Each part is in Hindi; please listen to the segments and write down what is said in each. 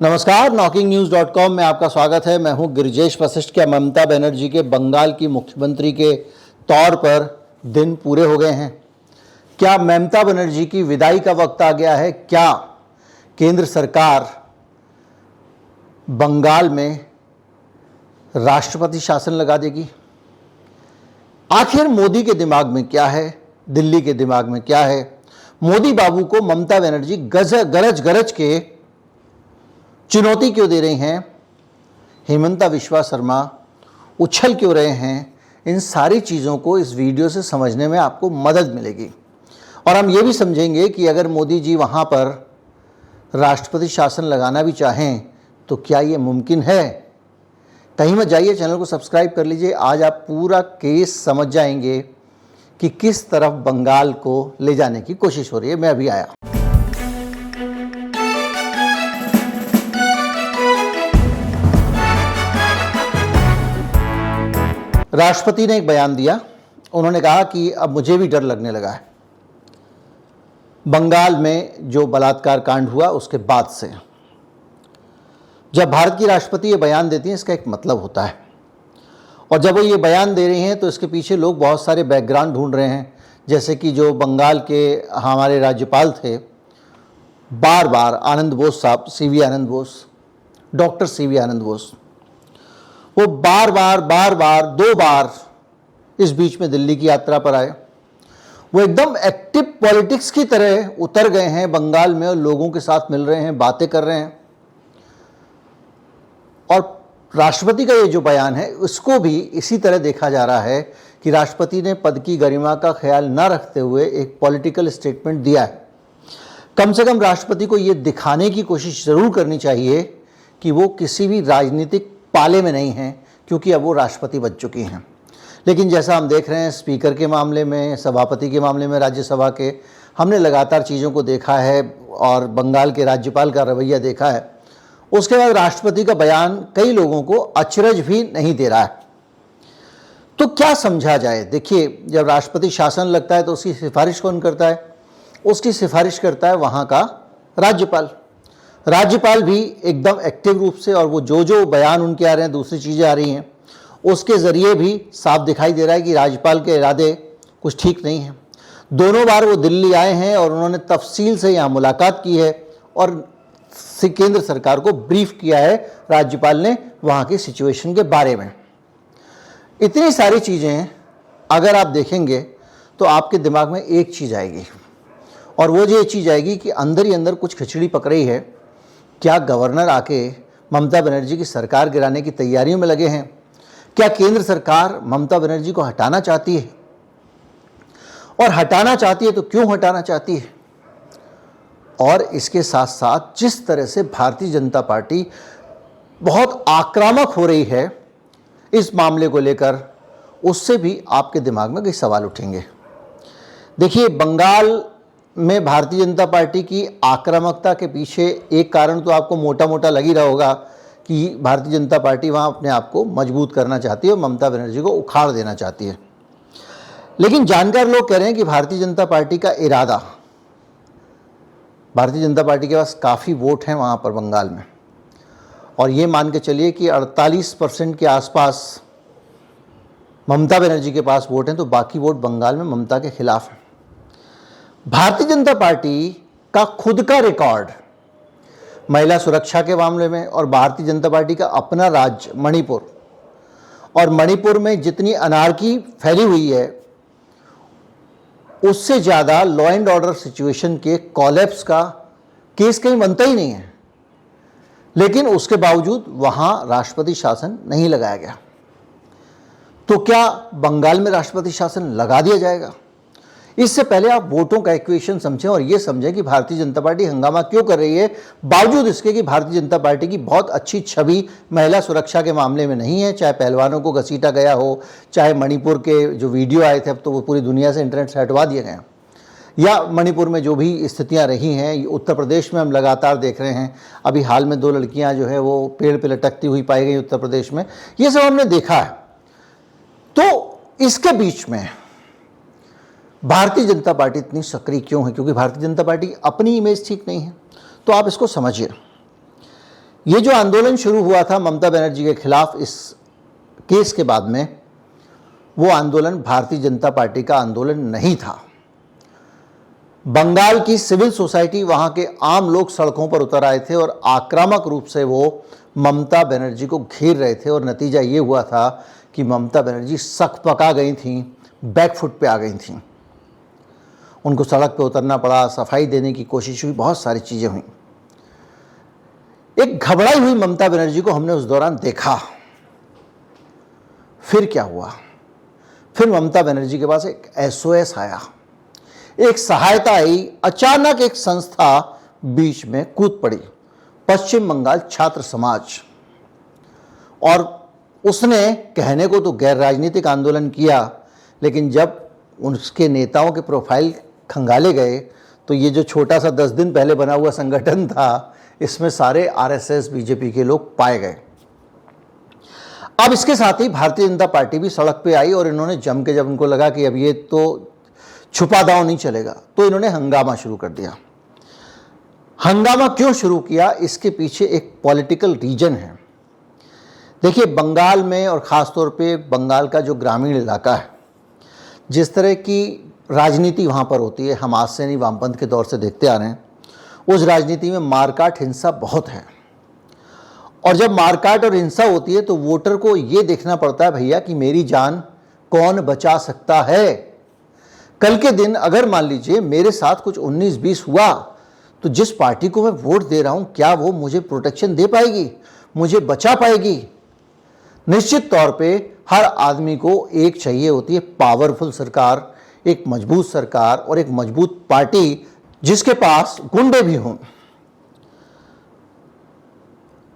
नमस्कार, knocking-news.com में आपका स्वागत है। मैं हूं गिरिजेश वशिष्ठ। क्या ममता बनर्जी के बंगाल की मुख्यमंत्री के तौर पर दिन पूरे हो गए हैं? क्या ममता बनर्जी की विदाई का वक्त आ गया है? क्या केंद्र सरकार बंगाल में राष्ट्रपति शासन लगा देगी? आखिर मोदी के दिमाग में क्या है, दिल्ली के दिमाग में क्या है? मोदी बाबू को ममता बनर्जी गरज गरज के चुनौती क्यों दे रही हैं? हेमंता विश्वा शर्मा उछल क्यों रहे हैं? इन सारी चीज़ों को इस वीडियो से समझने में आपको मदद मिलेगी। और हम ये भी समझेंगे कि अगर मोदी जी वहाँ पर राष्ट्रपति शासन लगाना भी चाहें तो क्या ये मुमकिन है? कहीं मत जाइए, चैनल को सब्सक्राइब कर लीजिए। आज आप पूरा केस समझ जाएंगे कि किस तरफ बंगाल को ले जाने की कोशिश हो रही है। मैं अभी आया। राष्ट्रपति ने एक बयान दिया। उन्होंने कहा कि अब मुझे भी डर लगने लगा है बंगाल में जो बलात्कार कांड हुआ उसके बाद से। जब भारत की राष्ट्रपति ये बयान देती हैं इसका एक मतलब होता है, और जब वो ये बयान दे रही हैं तो इसके पीछे लोग बहुत सारे बैकग्राउंड ढूंढ रहे हैं। जैसे कि जो बंगाल के हमारे राज्यपाल थे बार बार आनंद बोस साहब, सीवी आनंद बोस, डॉक्टर सीवी आनंद बोस, वो बार बार 2 बार इस बीच में दिल्ली की यात्रा पर आए। वो एकदम एक्टिव पॉलिटिक्स की तरह उतर गए हैं बंगाल में और लोगों के साथ मिल रहे हैं, बातें कर रहे हैं। और राष्ट्रपति का ये जो बयान है उसको भी इसी तरह देखा जा रहा है कि राष्ट्रपति ने पद की गरिमा का ख्याल न रखते हुए एक पॉलिटिकल स्टेटमेंट दिया है। कम से कम राष्ट्रपति को ये दिखाने की कोशिश ज़रूर करनी चाहिए कि वो किसी भी राजनीतिक पाले में नहीं हैं, क्योंकि अब वो राष्ट्रपति बन चुकी हैं। लेकिन जैसा हम देख रहे हैं स्पीकर के मामले में, सभापति के मामले में, राज्यसभा के, हमने लगातार चीज़ों को देखा है और बंगाल के राज्यपाल का रवैया देखा है। उसके बाद राष्ट्रपति का बयान कई लोगों को अचरज भी नहीं दे रहा है। तो क्या समझा जाए? देखिए, जब राष्ट्रपति शासन लगता है तो उसकी सिफारिश कौन करता है? उसकी सिफारिश करता है वहाँ का राज्यपाल। राज्यपाल भी एकदम एक्टिव रूप से, और वो जो बयान उनके आ रहे हैं, दूसरी चीज़ें आ रही हैं, उसके ज़रिए भी साफ दिखाई दे रहा है कि राज्यपाल के इरादे कुछ ठीक नहीं हैं। दोनों बार वो दिल्ली आए हैं और उन्होंने तफसील से यहाँ मुलाकात की है और केंद्र सरकार को ब्रीफ किया है राज्यपाल ने वहाँ की सिचुएशन के बारे में। इतनी सारी चीज़ें अगर आप देखेंगे तो आपके दिमाग में एक चीज़ आएगी, और वो ये चीज़ आएगी कि अंदर ही अंदर कुछ खिचड़ी पक रही है। क्या गवर्नर आके ममता बनर्जी की सरकार गिराने की तैयारियों में लगे हैं? क्या केंद्र सरकार ममता बनर्जी को हटाना चाहती है? और हटाना चाहती है तो क्यों हटाना चाहती है? और इसके साथ साथ जिस तरह से भारतीय जनता पार्टी बहुत आक्रामक हो रही है इस मामले को लेकर, उससे भी आपके दिमाग में कई सवाल उठेंगे। देखिए, बंगाल में भारतीय जनता पार्टी की आक्रामकता के पीछे एक कारण तो आपको मोटा मोटा लग ही रहा होगा कि भारतीय जनता पार्टी वहाँ अपने आप को मजबूत करना चाहती है और ममता बनर्जी को उखाड़ देना चाहती है। लेकिन जानकार लोग कह रहे हैं कि भारतीय जनता पार्टी का इरादा, भारतीय जनता पार्टी के पास काफ़ी वोट हैं वहाँ पर बंगाल में, और ये मान के चलिए कि 48% के आसपास ममता बनर्जी के पास वोट हैं, तो बाकी वोट बंगाल में ममता के खिलाफ हैं। भारतीय जनता पार्टी का खुद का रिकॉर्ड महिला सुरक्षा के मामले में, और भारतीय जनता पार्टी का अपना राज्य मणिपुर, और मणिपुर में जितनी अनार्की फैली हुई है उससे ज़्यादा लॉ एंड ऑर्डर सिचुएशन के कॉलेप्स का केस कहीं बनता ही नहीं है। लेकिन उसके बावजूद वहाँ राष्ट्रपति शासन नहीं लगाया गया। तो क्या बंगाल में राष्ट्रपति शासन लगा दिया जाएगा? इससे पहले आप वोटों का इक्वेशन समझें और ये समझें कि भारतीय जनता पार्टी हंगामा क्यों कर रही है, बावजूद इसके कि भारतीय जनता पार्टी की बहुत अच्छी छवि महिला सुरक्षा के मामले में नहीं है। चाहे पहलवानों को घसीटा गया हो, चाहे मणिपुर के जो वीडियो आए थे अब तो वो पूरी दुनिया से इंटरनेट से हटवा दिए गए हैं, या मणिपुर में जो भी स्थितियाँ रही हैं, उत्तर प्रदेश में हम लगातार देख रहे हैं। अभी हाल में 2 लड़कियाँ जो है वो पेड़ पर लटकती हुई पाई गई उत्तर प्रदेश में, ये सब हमने देखा है। तो इसके बीच में भारतीय जनता पार्टी इतनी सक्रिय क्यों है? क्योंकि भारतीय जनता पार्टी की अपनी इमेज ठीक नहीं है। तो आप इसको समझिए ये जो आंदोलन शुरू हुआ था ममता बनर्जी के खिलाफ इस केस के बाद में, वो आंदोलन भारतीय जनता पार्टी का आंदोलन नहीं था। बंगाल की सिविल सोसाइटी, वहां के आम लोग सड़कों पर उतर आए थे और आक्रामक रूप से वो ममता बनर्जी को घेर रहे थे और नतीजा ये हुआ था कि ममता बनर्जी सकपका गई थीं, बैकफुट पे आ गई थीं। उनको सड़क पे उतरना पड़ा, सफाई देने की कोशिश हुई, बहुत सारी चीज़ें हुई। एक घबराई हुई ममता बनर्जी को हमने उस दौरान देखा। फिर क्या हुआ? फिर ममता बनर्जी के पास एक SOS आया, एक सहायता आई। अचानक एक संस्था बीच में कूद पड़ी, पश्चिम बंगाल छात्र समाज, और उसने कहने को तो गैर राजनीतिक आंदोलन किया, लेकिन जब उसके नेताओं के प्रोफाइल खंगाले गए तो ये जो छोटा सा 10 दिन पहले बना हुआ संगठन था, इसमें सारे RSS बीजेपी के लोग पाए गए। अब इसके साथ ही भारतीय जनता पार्टी भी सड़क पे आई और इन्होंने जम के, जब उनको लगा कि अब ये तो छुपा दांव नहीं चलेगा, तो इन्होंने हंगामा शुरू कर दिया। हंगामा क्यों शुरू किया? इसके पीछे एक पॉलिटिकल रीजन है। देखिए, बंगाल में और ख़ासतौर पे बंगाल का जो ग्रामीण इलाका है, जिस तरह की राजनीति वहाँ पर होती है, हम आज से नहीं वामपंथ के दौर से देखते आ रहे हैं, उस राजनीति में मारकाट हिंसा बहुत है। और जब मारकाट और हिंसा होती है तो वोटर को ये देखना पड़ता है, भैया कि मेरी जान कौन बचा सकता है। कल के दिन अगर मान लीजिए मेरे साथ कुछ 19-20 हुआ, तो जिस पार्टी को मैं वोट दे रहा हूं, क्या वो मुझे प्रोटेक्शन दे पाएगी, मुझे बचा पाएगी? निश्चित तौर पे हर आदमी को एक चाहिए होती है पावरफुल सरकार, एक मजबूत सरकार और एक मजबूत पार्टी जिसके पास गुंडे भी हों।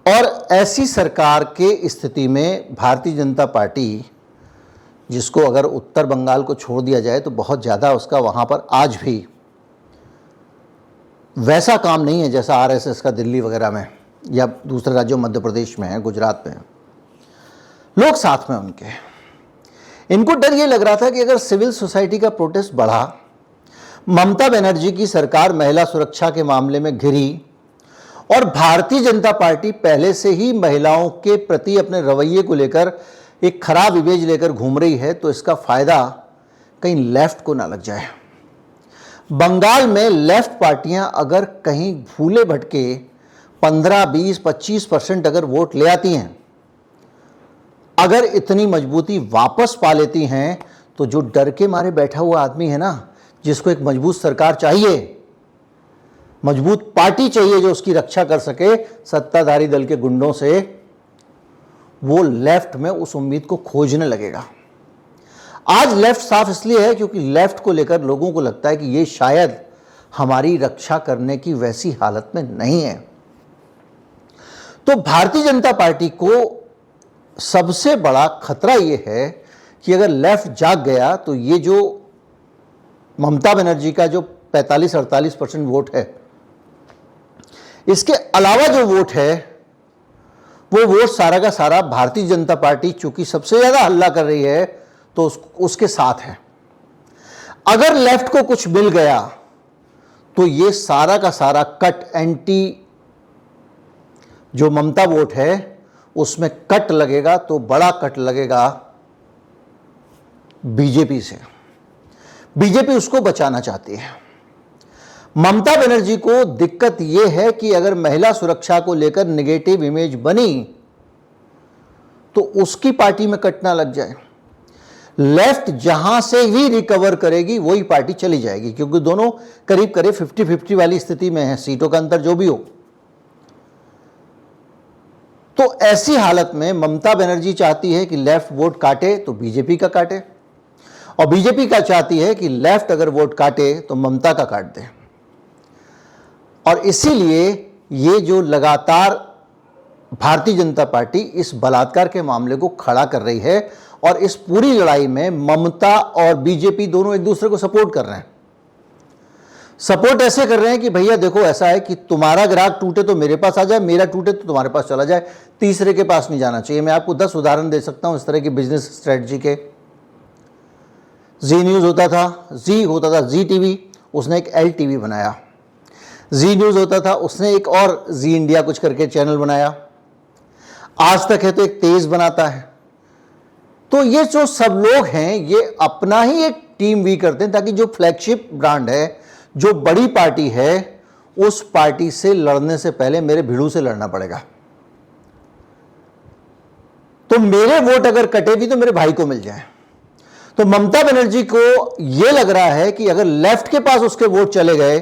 और ऐसी सरकार के स्थिति में भारतीय जनता पार्टी, जिसको अगर उत्तर बंगाल को छोड़ दिया जाए तो बहुत ज़्यादा उसका वहाँ पर आज भी वैसा काम नहीं है जैसा RSS का दिल्ली वगैरह में या दूसरे राज्यों, मध्य प्रदेश में है, गुजरात में है। लोग साथ में उनके, इनको डर ये लग रहा था कि अगर सिविल सोसाइटी का प्रोटेस्ट बढ़ा, ममता बनर्जी की सरकार महिला सुरक्षा के मामले में घिरी और भारतीय जनता पार्टी पहले से ही महिलाओं के प्रति अपने रवैये को लेकर एक खराब इमेज लेकर घूम रही है, तो इसका फायदा कहीं लेफ्ट को ना लग जाए। बंगाल में लेफ्ट पार्टियां अगर कहीं भूले भटके 15, 20, 25% अगर वोट ले आती हैं, अगर इतनी मजबूती वापस पा लेती हैं, तो जो डर के मारे बैठा हुआ आदमी है ना, जिसको एक मजबूत सरकार चाहिए, मजबूत पार्टी चाहिए जो उसकी रक्षा कर सके सत्ताधारी दल के गुंडों से, वो लेफ्ट में उस उम्मीद को खोजने लगेगा। आज लेफ्ट साफ इसलिए है क्योंकि लेफ्ट को लेकर लोगों को लगता है कि ये शायद हमारी रक्षा करने की वैसी हालत में नहीं है। तो भारतीय जनता पार्टी को सबसे बड़ा खतरा ये है कि अगर लेफ्ट जाग गया तो ये जो ममता बनर्जी का जो 45-48% वोट है, इसके अलावा जो वोट है, वो वोट सारा का सारा भारतीय जनता पार्टी चूंकि सबसे ज्यादा हल्ला कर रही है तो उसके साथ है। अगर लेफ्ट को कुछ मिल गया तो ये सारा का सारा कट, एंटी जो ममता वोट है उसमें कट लगेगा, तो बड़ा कट लगेगा बीजेपी से। बीजेपी उसको बचाना चाहती है। ममता बनर्जी को दिक्कत यह है कि अगर महिला सुरक्षा को लेकर नेगेटिव इमेज बनी तो उसकी पार्टी में कट ना लग जाए। लेफ्ट जहां से ही रिकवर करेगी वही पार्टी चली जाएगी, क्योंकि दोनों करीब करीब 50-50 वाली स्थिति में है, सीटों का अंतर जो भी हो। तो ऐसी हालत में ममता बनर्जी चाहती है कि लेफ्ट वोट काटे तो बीजेपी का काटे, और बीजेपी का चाहती है कि लेफ्ट अगर वोट काटे तो ममता का काट दे। और इसीलिए ये जो लगातार भारतीय जनता पार्टी इस बलात्कार के मामले को खड़ा कर रही है, और इस पूरी लड़ाई में ममता और बीजेपी दोनों एक दूसरे को सपोर्ट कर रहे हैं। सपोर्ट ऐसे कर रहे हैं कि भैया देखो, ऐसा है कि तुम्हारा ग्राहक टूटे तो मेरे पास आ जाए, मेरा टूटे तो तुम्हारे पास चला जाए, तीसरे के पास नहीं जाना चाहिए। मैं आपको 10 उदाहरण दे सकता हूं इस तरह की बिजनेस स्ट्रेटजी के। जी न्यूज़ होता था, जी टीवी, उसने एक LTV बनाया। जी न्यूज़ होता था, उसने एक और जी इंडिया कुछ करके चैनल बनाया। आज तक है तो एक तेज बनाता है। तो ये जो सब लोग हैं ये अपना ही एक टीम वी करते हैं ताकि जो फ्लैगशिप ब्रांड है, जो बड़ी पार्टी है, उस पार्टी से लड़ने से पहले मेरे भिड़ू से लड़ना पड़ेगा। तो मेरे वोट अगर कटे भी तो मेरे भाई को मिल जाए। तो ममता बनर्जी को यह लग रहा है कि अगर लेफ्ट के पास उसके वोट चले गए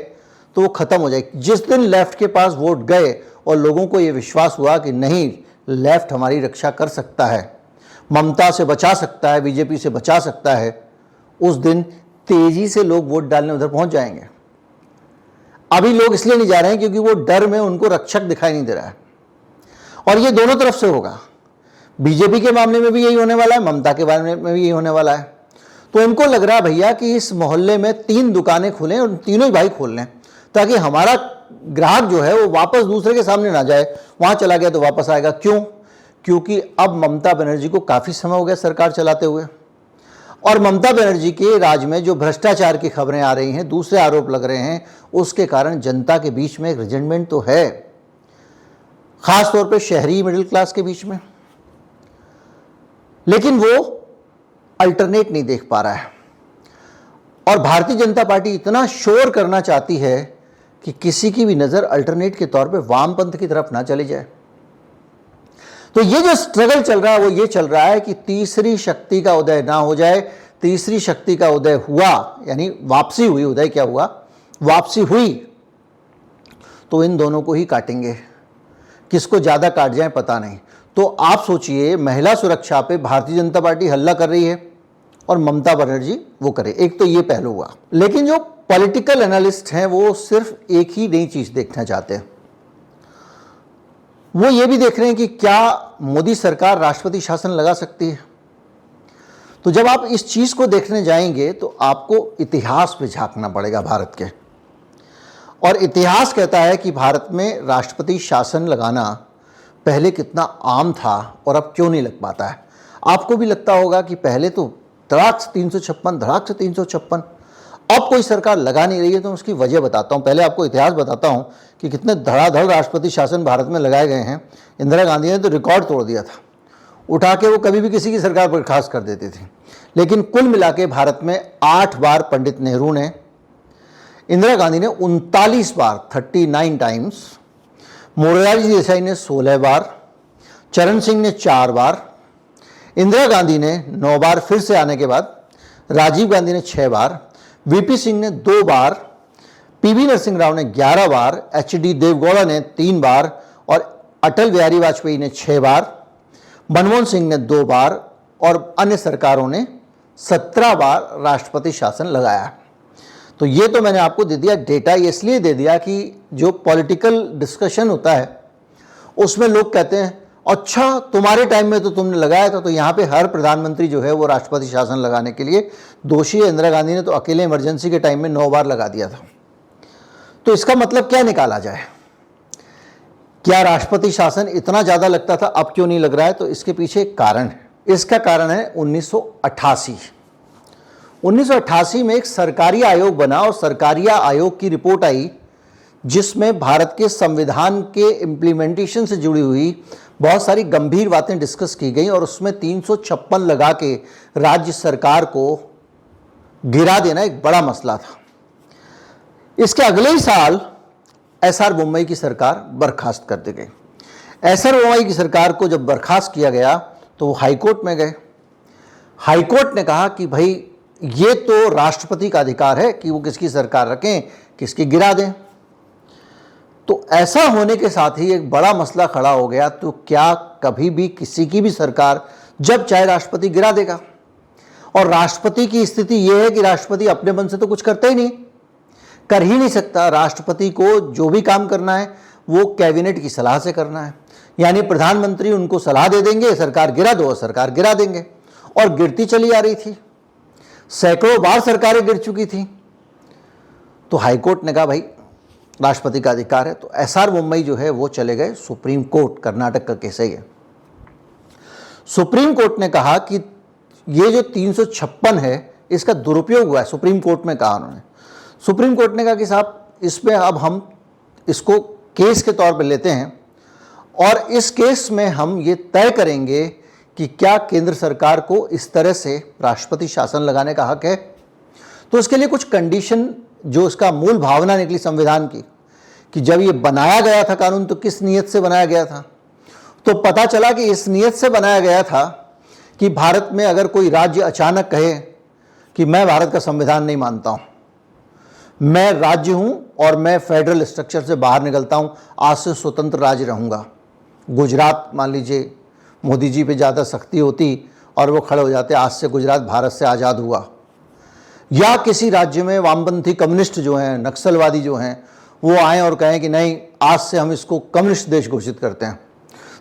तो वो खत्म हो जाए। जिस दिन लेफ्ट के पास वोट गए और लोगों को यह विश्वास हुआ कि नहीं, लेफ्ट हमारी रक्षा कर सकता है, ममता से बचा सकता है, बीजेपी से बचा सकता है, उस दिन तेजी से लोग वोट डालने उधर पहुंच जाएंगे। अभी लोग इसलिए नहीं जा रहे हैं क्योंकि वो डर में उनको रक्षक दिखाई नहीं दे रहा है। और ये दोनों तरफ से होगा। बीजेपी के मामले में भी यही होने वाला है, ममता के मामले में भी यही होने वाला है। तो इनको लग रहा है भैया कि इस मोहल्ले में 3 दुकानें खुलें और तीनों ही भाई खोल लें ताकि हमारा ग्राहक जो है वो वापस दूसरे के सामने ना जाए। वहां चला गया तो वापस आएगा। क्यों? क्योंकि अब ममता बनर्जी को काफी समय हो गया सरकार चलाते हुए, और ममता बनर्जी के राज में जो भ्रष्टाचार की खबरें आ रही हैं, दूसरे आरोप लग रहे हैं, उसके कारण जनता के बीच में एक रिजेंटमेंट तो है, खासतौर पर शहरी मिडिल क्लास के बीच में। लेकिन वो अल्टरनेट नहीं देख पा रहा है। और भारतीय जनता पार्टी इतना शोर करना चाहती है कि किसी की भी नजर अल्टरनेट के तौर पे वामपंथ की तरफ ना चली जाए। तो ये जो स्ट्रगल चल रहा है वो ये चल रहा है कि तीसरी शक्ति का उदय ना हो जाए। तीसरी शक्ति का उदय हुआ यानी वापसी हुई, उदय क्या हुआ, वापसी हुई, तो इन दोनों को ही काटेंगे। किसको ज्यादा काट जाए पता नहीं। तो आप सोचिए, महिला सुरक्षा पे भारतीय जनता पार्टी हल्ला कर रही है और ममता बनर्जी वो करे। एक तो ये पहलू हुआ। लेकिन जो पॉलिटिकल एनालिस्ट हैं वो सिर्फ एक ही नई चीज देखना चाहते हैं। वो ये भी देख रहे हैं कि क्या मोदी सरकार राष्ट्रपति शासन लगा सकती है। तो जब आप इस चीज को देखने जाएंगे तो आपको इतिहास पे झांकना पड़ेगा भारत के। और इतिहास कहता है कि भारत में राष्ट्रपति शासन लगाना पहले कितना आम था और अब क्यों नहीं लग पाता है। आपको भी लगता होगा कि पहले तो धड़ाक से 356, धड़ाक से 356, अब कोई सरकार लगा नहीं रही है। तो उसकी वजह बताता हूँ। पहले आपको इतिहास बताता हूँ कि कितने धड़ाधड़ राष्ट्रपति शासन भारत में लगाए गए हैं। इंदिरा गांधी ने तो रिकॉर्ड तोड़ दिया था, उठा के वो कभी भी किसी की सरकार पर खास कर देती थी। लेकिन कुल मिला के भारत में 8 बार पंडित नेहरू ने, इंदिरा गांधी ने 39 बार 39 टाइम्स, मोरारजी देसाई ने 16 बार, चरण सिंह ने 4 बार, इंदिरा गांधी ने 9 बार फिर से आने के बाद, राजीव गांधी ने 6 बार, वीपी सिंह ने 2 बार, पीवी नरसिंह राव ने 11 बार, एचडी देवगौड़ा ने 3 बार और अटल बिहारी वाजपेयी ने 6 बार, मनमोहन सिंह ने 2 बार और अन्य सरकारों ने 17 बार राष्ट्रपति शासन लगाया। तो ये तो मैंने आपको दे दिया डेटा, इसलिए दे दिया कि जो पॉलिटिकल डिस्कशन होता है उसमें लोग कहते हैं अच्छा तुम्हारे टाइम में तो तुमने लगाया था। तो यहाँ पे हर प्रधानमंत्री जो है वो राष्ट्रपति शासन लगाने के लिए दोषी है। इंदिरा गांधी ने तो अकेले इमरजेंसी के टाइम में 9 बार लगा दिया था। तो इसका मतलब क्या निकाला जाए? क्या राष्ट्रपति शासन इतना ज़्यादा लगता था, अब क्यों नहीं लग रहा है? तो इसके पीछे एक कारण है। इसका कारण है 1988 में एक सरकारी आयोग बना और सरकारी आयोग की रिपोर्ट आई जिसमें भारत के संविधान के इम्प्लीमेंटेशन से जुड़ी हुई बहुत सारी गंभीर बातें डिस्कस की गई और उसमें 356 लगा के राज्य सरकार को गिरा देना एक बड़ा मसला था। इसके अगले ही साल एसआर बोम्मई की सरकार बर्खास्त कर दी गई। एसआर बोम्मई की सरकार को जब बर्खास्त किया गया तो वो हाईकोर्ट में गए। हाईकोर्ट ने कहा कि भाई ये तो राष्ट्रपति का अधिकार है कि वो किसकी सरकार रखें, किसकी गिरा दें। तो ऐसा होने के साथ ही एक बड़ा मसला खड़ा हो गया। तो क्या कभी भी किसी की भी सरकार जब चाहे राष्ट्रपति गिरा देगा? और राष्ट्रपति की स्थिति यह है कि राष्ट्रपति अपने मन से तो कुछ करता ही नहीं, कर ही नहीं सकता। राष्ट्रपति को जो भी काम करना है वो कैबिनेट की सलाह से करना है। यानी प्रधानमंत्री उनको सलाह दे देंगे, सरकार गिरा दो, सरकार गिरा देंगे। और गिरती चली आ रही थी, सैकड़ों बार सरकारें गिर चुकी थी। तो हाईकोर्ट ने कहा भाई राष्ट्रपति का अधिकार है। तो एसआर बोम्मई जो है वो चले गए सुप्रीम कोर्ट, कर्नाटक का केस है ये। सुप्रीम कोर्ट ने कहा कि ये जो 356 है इसका दुरुपयोग हुआ है। सुप्रीम कोर्ट में कहा उन्होंने। सुप्रीम कोर्ट ने कहा कि साहब इसमें अब हम इसको केस के तौर पर लेते हैं और इस केस में हम ये तय करेंगे कि क्या केंद्र सरकार को इस तरह से राष्ट्रपति शासन लगाने का हक है। तो इसके लिए कुछ कंडीशन, जो इसका मूल भावना निकली संविधान की, कि जब ये बनाया गया था कानून तो किस नीयत से बनाया गया था। तो पता चला कि इस नीयत से बनाया गया था कि भारत में अगर कोई राज्य अचानक कहे कि मैं भारत का संविधान नहीं मानता हूं, मैं राज्य हूं और मैं फेडरल स्ट्रक्चर से बाहर निकलता हूं, आज से स्वतंत्र राज्य रहूंगा। गुजरात मान लीजिए, मोदी जी पे ज़्यादा सख्ती होती और वो खड़े हो जाते, आज से गुजरात भारत से आज़ाद हुआ। या किसी राज्य में वामपंथी कम्युनिस्ट जो हैं, नक्सलवादी जो हैं, वो आए और कहें कि नहीं, आज से हम इसको कम्युनिस्ट देश घोषित करते हैं।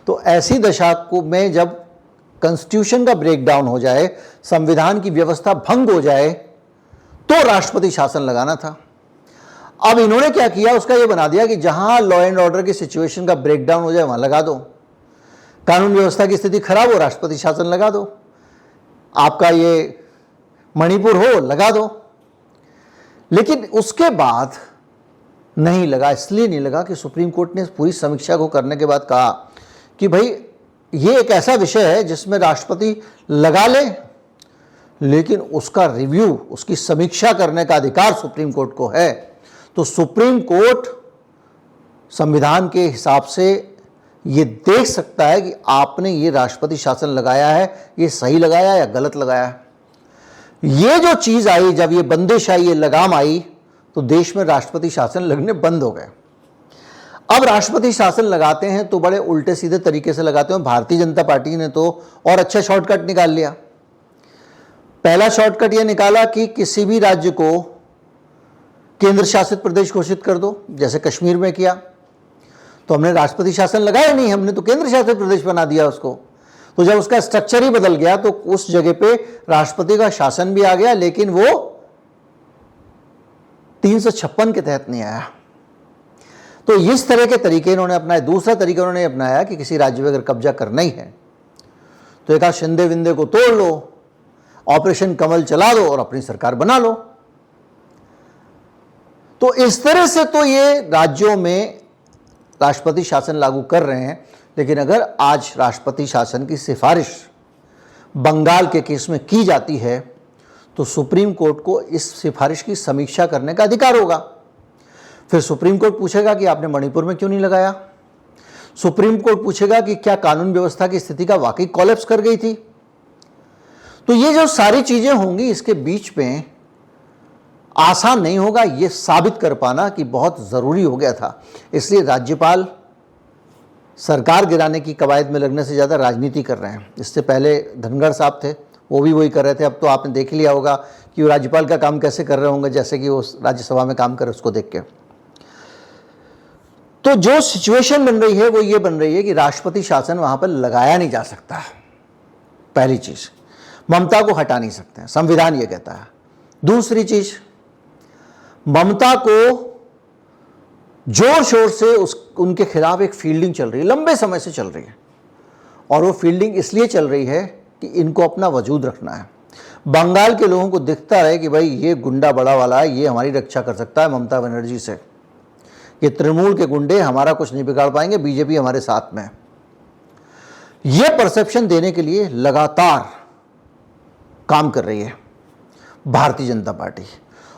तो ऐसी दशा को में जब कॉन्स्टिट्यूशन का ब्रेकडाउन हो जाए, संविधान की व्यवस्था भंग हो जाए, तो राष्ट्रपति शासन लगाना था। अब इन्होंने क्या किया, उसका ये बना दिया कि जहां लॉ एंड ऑर्डर की सिचुएशन का ब्रेकडाउन हो जाए वहां लगा दो, कानून व्यवस्था की स्थिति खराब हो राष्ट्रपति शासन लगा दो, आपका ये मणिपुर हो लगा दो। लेकिन उसके बाद नहीं लगा। इसलिए नहीं लगा कि सुप्रीम कोर्ट ने पूरी समीक्षा को करने के बाद कहा कि भाई ये एक ऐसा विषय है जिसमें राष्ट्रपति लगा ले, लेकिन उसका रिव्यू, उसकी समीक्षा करने का अधिकार सुप्रीम कोर्ट को है। तो सुप्रीम कोर्ट संविधान के हिसाब से ये देख सकता है कि आपने ये राष्ट्रपति शासन लगाया है, ये सही लगाया या गलत लगाया है। ये जो चीज आई, जब ये बंदिश आई, ये लगाम आई, तो देश में राष्ट्रपति शासन लगने बंद हो गए। अब राष्ट्रपति शासन लगाते हैं तो बड़े उल्टे सीधे तरीके से लगाते हैं। भारतीय जनता पार्टी ने तो और अच्छा शॉर्टकट निकाल लिया। पहला शॉर्टकट ये निकाला कि किसी भी राज्य को केंद्र शासित प्रदेश घोषित कर दो, जैसे कश्मीर में किया। तो हमने राष्ट्रपति शासन लगाया नहीं, हमने तो केंद्र शासित प्रदेश बना दिया उसको। तो जब उसका स्ट्रक्चर ही बदल गया तो उस जगह पे राष्ट्रपति का शासन भी आ गया, लेकिन वो 356 के तहत नहीं आया। तो इस तरह के तरीके इन्होंने अपनाए। दूसरा तरीका उन्होंने अपनाया कि किसी राज्य में अगर कब्जा करना ही है तो एक शिंदे विंदे को तोड़ लो, ऑपरेशन कमल चला दो और अपनी सरकार बना लो। तो इस तरह से तो ये राज्यों में राष्ट्रपति शासन लागू कर रहे हैं। लेकिन अगर आज राष्ट्रपति शासन की सिफारिश बंगाल के केस में की जाती है तो सुप्रीम कोर्ट को इस सिफारिश की समीक्षा करने का अधिकार होगा। फिर सुप्रीम कोर्ट पूछेगा कि आपने मणिपुर में क्यों नहीं लगाया। सुप्रीम कोर्ट पूछेगा कि क्या कानून व्यवस्था की स्थिति का वाकई कोलैप्स कर गई थी। तो ये जो सारी चीजें होंगी, इसके बीच में आसान नहीं होगा ये साबित कर पाना कि बहुत जरूरी हो गया था। इसलिए राज्यपाल सरकार गिराने की कवायद में लगने से ज़्यादा राजनीति कर रहे हैं। इससे पहले धनखड़ साहब थे, वो भी वही कर रहे थे। अब तो आपने देख लिया होगा कि वो राज्यपाल का काम कैसे कर रहे होंगे, जैसे कि वो राज्यसभा में काम करे उसको देख के। तो जो सिचुएशन बन रही है वो ये बन रही है कि राष्ट्रपति शासन वहां पर लगाया नहीं जा सकता। पहली चीज, ममता को हटा नहीं सकते हैं, संविधान ये कहता है। दूसरी चीज, ममता को जोर शोर से उनके खिलाफ एक फील्डिंग चल रही है, लंबे समय से चल रही है। और वो फील्डिंग इसलिए चल रही है कि इनको अपना वजूद रखना है। बंगाल के लोगों को दिखता है कि भाई ये गुंडा बड़ा वाला है, ये हमारी रक्षा कर सकता है ममता बनर्जी से। ये तृणमूल के गुंडे हमारा कुछ नहीं बिगाड़ पाएंगे, बीजेपी हमारे साथ में। ये परसेप्शन देने के लिए लगातार काम कर रही है भारतीय जनता पार्टी।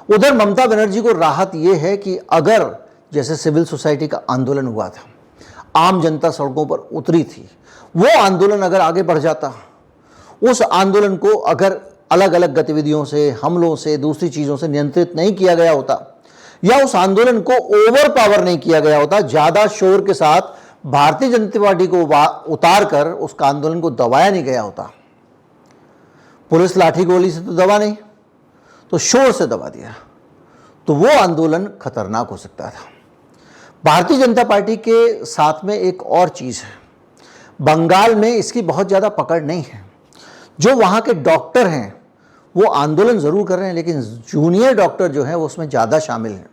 उधर ममता बनर्जी को राहत ये है कि अगर जैसे सिविल सोसाइटी का आंदोलन हुआ था, आम जनता सड़कों पर उतरी थी, वो आंदोलन अगर आगे बढ़ जाता, उस आंदोलन को अगर अलग अलग गतिविधियों से, हमलों से, दूसरी चीज़ों से नियंत्रित नहीं किया गया होता, या उस आंदोलन को ओवर पावर नहीं किया गया होता, ज़्यादा शोर के साथ भारतीय जनता पार्टी को उतार कर उस आंदोलन को दबाया नहीं गया होता, पुलिस लाठी गोली से तो दबा नहीं, तो शोर से दबा दिया, तो वो आंदोलन खतरनाक हो सकता था। भारतीय जनता पार्टी के साथ में एक और चीज़ है, बंगाल में इसकी बहुत ज़्यादा पकड़ नहीं है। जो वहाँ के डॉक्टर हैं वो आंदोलन ज़रूर कर रहे हैं, लेकिन जूनियर डॉक्टर जो हैं वो उसमें ज़्यादा शामिल हैं।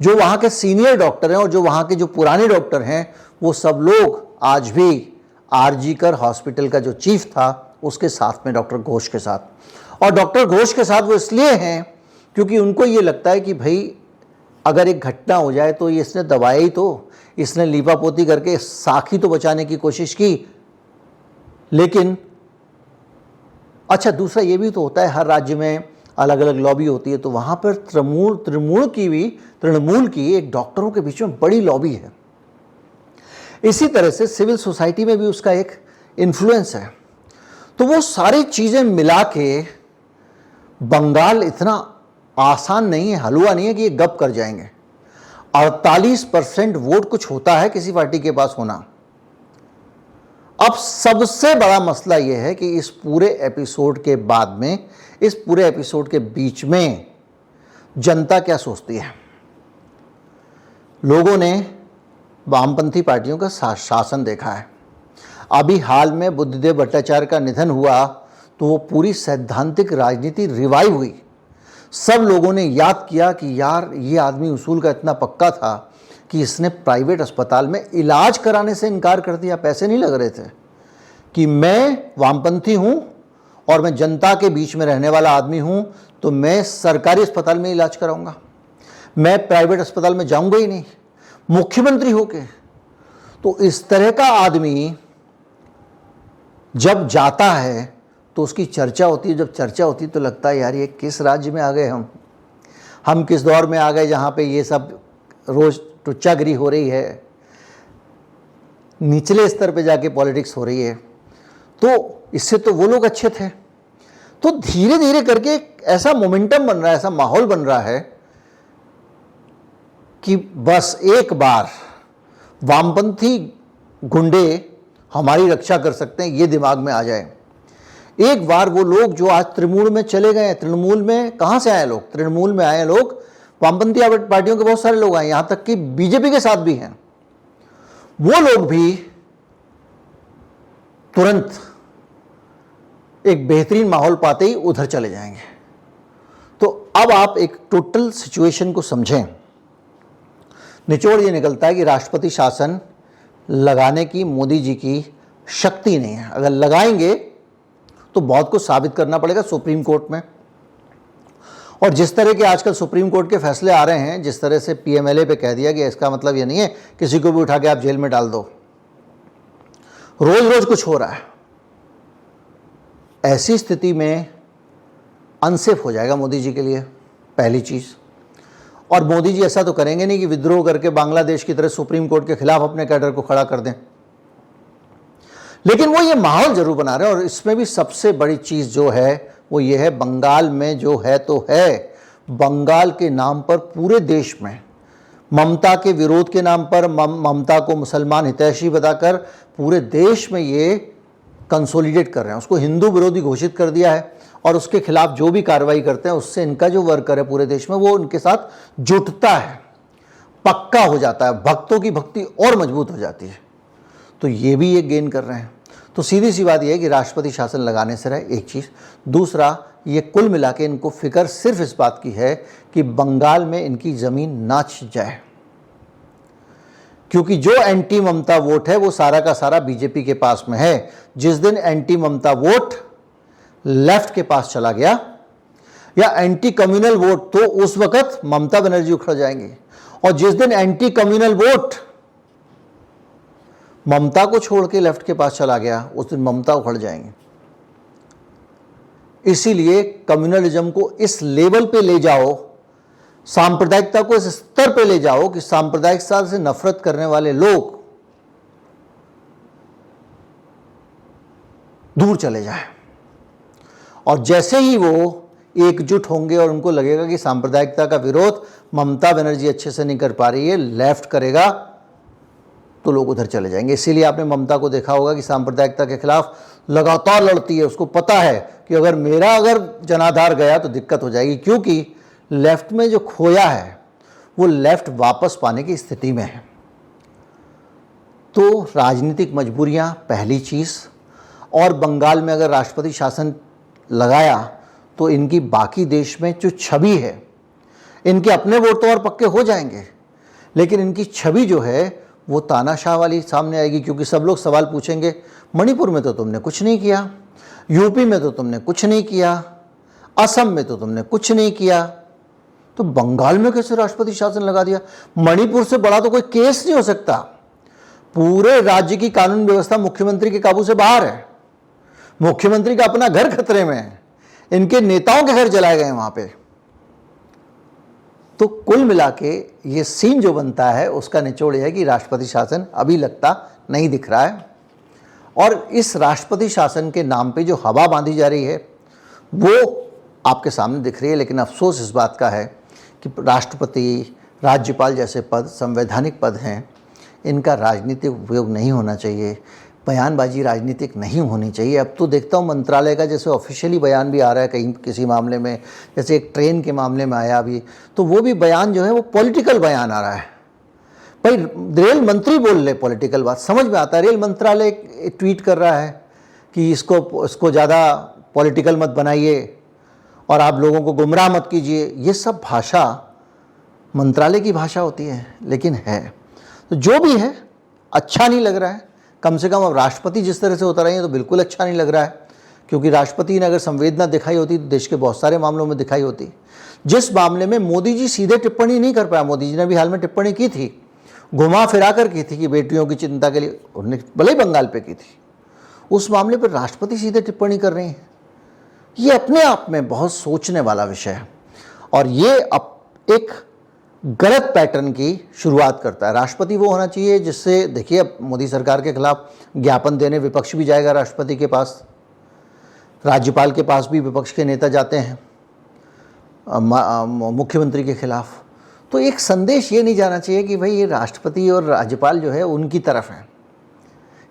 जो वहाँ के सीनियर डॉक्टर हैं और जो वहाँ के जो पुराने डॉक्टर हैं, वो सब लोग आज भी आरजी कर हॉस्पिटल का जो चीफ था उसके साथ में, डॉक्टर घोष के साथ। और डॉक्टर घोष के साथ वो इसलिए हैं क्योंकि उनको ये लगता है कि भाई अगर एक घटना हो जाए तो ये इसने दबाया ही तो, इसने लीपापोती करके साखी तो बचाने की कोशिश की। लेकिन अच्छा, दूसरा ये भी तो होता है, हर राज्य में अलग अलग लॉबी होती है, तो वहाँ पर तृणमूल की एक डॉक्टरों के बीच में बड़ी लॉबी है। इसी तरह से सिविल सोसाइटी में भी उसका एक इन्फ्लुएंस है। तो वो सारी चीज़ें मिला के बंगाल इतना आसान नहीं है, हलवा नहीं है कि ये गप कर जाएंगे। 48% वोट कुछ होता है किसी पार्टी के पास होना। अब सबसे बड़ा मसला यह है कि इस पूरे एपिसोड के बाद में, इस पूरे एपिसोड के बीच में जनता क्या सोचती है। लोगों ने वामपंथी पार्टियों का शासन देखा है। अभी हाल में बुद्धदेव भट्टाचार्य का निधन हुआ तो वो पूरी सैद्धांतिक राजनीति रिवाइव हुई। सब लोगों ने याद किया कि यार ये आदमी उसूल का इतना पक्का था कि इसने प्राइवेट अस्पताल में इलाज कराने से इनकार कर दिया। पैसे नहीं लग रहे थे कि मैं वामपंथी हूँ और मैं जनता के बीच में रहने वाला आदमी हूँ, तो मैं सरकारी अस्पताल में इलाज कराऊंगा, मैं प्राइवेट अस्पताल में जाऊंगा ही नहीं, मुख्यमंत्री होके। तो इस तरह का आदमी जब जाता है तो उसकी चर्चा होती है। जब चर्चा होती है तो लगता है यार ये किस राज्य में आ गए, हम किस दौर में आ गए जहाँ पे ये सब रोज टुच्चागिरी हो रही है, निचले स्तर पे जाके पॉलिटिक्स हो रही है। तो इससे तो वो लोग अच्छे थे। तो धीरे धीरे करके एक ऐसा मोमेंटम बन रहा है, ऐसा माहौल बन रहा है कि बस एक बार वामपंथी गुंडे हमारी रक्षा कर सकते हैं, ये दिमाग में आ जाए। एक बार वो लोग जो आज तृणमूल में चले गए, तृणमूल में कहाँ से आए लोग, तृणमूल में आए लोग वामपंथी पार्टियों के बहुत सारे लोग आए, यहाँ तक कि बीजेपी के साथ भी हैं, वो लोग भी तुरंत एक बेहतरीन माहौल पाते ही उधर चले जाएंगे। तो अब आप एक टोटल सिचुएशन को समझें। निचोड़ ये निकलता है कि राष्ट्रपति शासन लगाने की मोदी जी की शक्ति नहीं है। अगर लगाएंगे तो बहुत कुछ साबित करना पड़ेगा सुप्रीम कोर्ट में। और जिस तरह के आजकल सुप्रीम कोर्ट के फैसले आ रहे हैं, जिस तरह से पीएमएलए पे कह दिया गया, इसका मतलब ये नहीं है किसी को भी उठा के आप जेल में डाल दो। रोज रोज कुछ हो रहा है। ऐसी स्थिति में अनसेफ हो जाएगा मोदी जी के लिए, पहली चीज़। और मोदी जी ऐसा तो करेंगे नहीं कि विद्रोह करके बांग्लादेश की तरह सुप्रीम कोर्ट के खिलाफ अपने कैडर को खड़ा कर दें। लेकिन वो ये माहौल जरूर बना रहे हैं। और इसमें भी सबसे बड़ी चीज़ जो है वो ये है, बंगाल में जो है तो है, बंगाल के नाम पर पूरे देश में ममता के विरोध के नाम पर, ममता को मुसलमान हितैषी बताकर पूरे देश में ये कंसोलिडेट कर रहे हैं। उसको हिंदू विरोधी घोषित कर दिया है और उसके खिलाफ जो भी कार्रवाई करते हैं उससे इनका जो वर्कर है पूरे देश में वो उनके साथ जुटता है, पक्का हो जाता है, भक्तों की भक्ति और मजबूत हो जाती है। तो ये भी ये गेन कर रहे हैं। तो सीधी सी बात यह है कि राष्ट्रपति शासन लगाने से रहे, एक चीज़। दूसरा, ये कुल मिला के इनको फिक्र सिर्फ इस बात की है कि बंगाल में इनकी ज़मीन नाच जाए, क्योंकि जो एंटी ममता वोट है वो सारा का सारा बीजेपी के पास में है। जिस दिन एंटी ममता वोट लेफ्ट के पास चला गया या एंटी कम्युनल वोट, तो उस वक्त ममता बनर्जी उखड़ जाएंगी। और जिस दिन एंटी कम्युनल वोट ममता को छोड़ के लेफ्ट के पास चला गया, उस दिन ममता उखड़ जाएंगी। इसीलिए कम्युनलिज्म को इस लेवल पे ले जाओ, सांप्रदायिकता को इस स्तर पे ले जाओ कि सांप्रदायिकता से नफरत करने वाले लोग दूर चले जाएं। और जैसे ही वो एकजुट होंगे और उनको लगेगा कि सांप्रदायिकता का विरोध ममता बनर्जी अच्छे से नहीं कर पा रही है, लेफ्ट करेगा, तो लोग उधर चले जाएंगे। इसीलिए आपने ममता को देखा होगा कि सांप्रदायिकता के खिलाफ लगातार लड़ती है। उसको पता है कि अगर जनाधार गया तो दिक्कत हो जाएगी, क्योंकि लेफ्ट में जो खोया है वो लेफ्ट वापस पाने की स्थिति में है। तो राजनीतिक मजबूरियां पहली चीज़। और बंगाल में अगर राष्ट्रपति शासन लगाया तो इनकी बाकी देश में जो छवि है, इनके अपने वोट तो और पक्के हो जाएंगे, लेकिन इनकी छवि जो है वो तानाशाह वाली सामने आएगी। क्योंकि सब लोग सवाल पूछेंगे, मणिपुर में तो तुमने कुछ नहीं किया, यूपी में तो तुमने कुछ नहीं किया, असम में तो तुमने कुछ नहीं किया, तो बंगाल में कैसे राष्ट्रपति शासन लगा दिया? मणिपुर से बड़ा तो कोई केस नहीं हो सकता। पूरे राज्य की कानून व्यवस्था मुख्यमंत्री के काबू से बाहर है। मुख्यमंत्री का अपना घर खतरे में है, इनके नेताओं के घर जलाए गए वहां पे। तो कुल मिला के ये सीन जो बनता है उसका निचोड़ यह है कि राष्ट्रपति शासन अभी लगता नहीं दिख रहा है, और इस राष्ट्रपति शासन के नाम पे जो हवा बांधी जा रही है वो आपके सामने दिख रही है। लेकिन अफसोस इस बात का है कि राष्ट्रपति, राज्यपाल जैसे पद संवैधानिक पद हैं, इनका राजनीतिक उपयोग नहीं होना चाहिए, बयानबाजी राजनीतिक नहीं होनी चाहिए। अब तो देखता हूँ मंत्रालय का जैसे ऑफिशियली बयान भी आ रहा है कहीं किसी मामले में, जैसे एक ट्रेन के मामले में आया अभी, तो वो भी बयान जो है वो पॉलिटिकल बयान आ रहा है। भाई रेल मंत्री बोल रहे पॉलिटिकल बात, समझ में आता है। रेल मंत्रालय ट्वीट कर रहा है कि इसको ज़्यादा पॉलिटिकल मत बनाइए और आप लोगों को गुमराह मत कीजिए। ये सब भाषा मंत्रालय की भाषा होती है, लेकिन है तो जो भी है अच्छा नहीं लग रहा है। कम से कम अब राष्ट्रपति जिस तरह से उतर रही है तो बिल्कुल अच्छा नहीं लग रहा है, क्योंकि राष्ट्रपति ने अगर संवेदना दिखाई होती तो देश के बहुत सारे मामलों में दिखाई होती। जिस मामले में मोदी जी सीधे टिप्पणी नहीं कर पाया, मोदी जी ने भी हाल में टिप्पणी की थी, घुमा फिरा कर की थी कि बेटियों की चिंता के लिए, उन्होंने भले ही बंगाल पे की थी, उस मामले पर राष्ट्रपति सीधे टिप्पणी कर रही हैं। ये अपने आप में बहुत सोचने वाला विषय है, और ये अब एक गलत पैटर्न की शुरुआत करता है। राष्ट्रपति वो होना चाहिए जिससे, देखिए अब मोदी सरकार के खिलाफ ज्ञापन देने विपक्ष भी जाएगा राष्ट्रपति के पास, राज्यपाल के पास भी विपक्ष के नेता जाते हैं मुख्यमंत्री के खिलाफ। तो एक संदेश ये नहीं जाना चाहिए कि भाई ये राष्ट्रपति और राज्यपाल जो है उनकी तरफ है,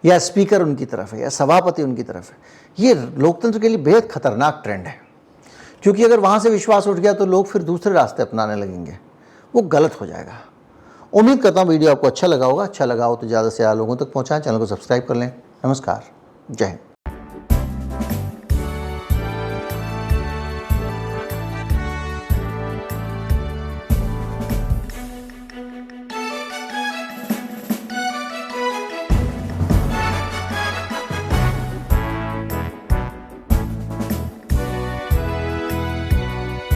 या स्पीकर उनकी तरफ है, या सभापति उनकी तरफ है। ये लोकतंत्र के लिए बेहद खतरनाक ट्रेंड है, क्योंकि अगर वहाँ से विश्वास उठ गया तो लोग फिर दूसरे रास्ते अपनाने लगेंगे, वो गलत हो जाएगा। उम्मीद करता हूँ वीडियो आपको अच्छा लगा होगा। अच्छा लगा हो तो ज़्यादा से ज़्यादा लोगों तक पहुँचाएं, चैनल को सब्सक्राइब कर लें। नमस्कार, जय हिंद।